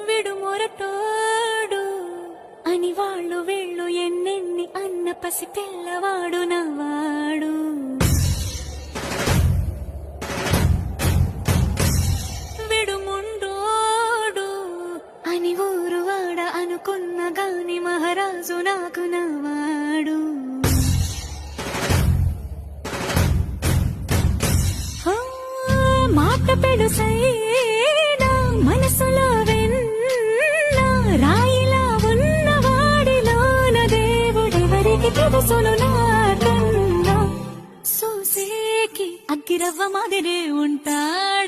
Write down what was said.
విడు మొరటోడు అని వాళ్ళు వీళ్ళు ఎన్నెన్ని అన్న పసి పిల్లవాడు నవ్వాడు. విడు ముండోడు అని ఊరు వాడ అనుకున్న గాని మహారాజు నాకు నవ్వాడు. మాట పెడుసైనా మనసులో వెన్న రాయిలా ఉన్నవాడిలోన దేవుడెవరికి తెలుసును నాకన్నా. సూసేకి అగ్గిరవ్వ మాదిరే ఉంటాడు.